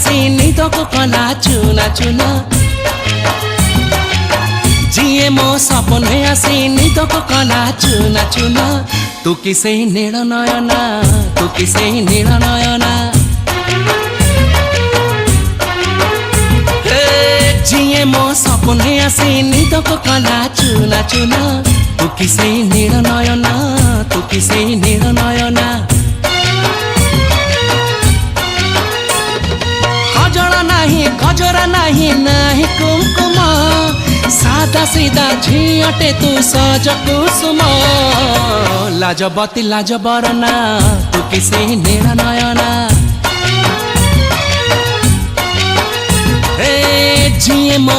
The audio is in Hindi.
आसी निदको कला चुना चुना जिए मो सपने आसी निदको कला चुना चुना तू किसे नील नयना तू किसे नील नयना जिए मो सपने आसी निदको कला चुना चुना तू किसे नील नयना तू किसे नील नयना गजरा नाही गजरा नाही नाही कुमकुम सादा सीधा झियटे तू सज कुसुम लाजबती लाजबरना तू किसे नील नयना जिए मो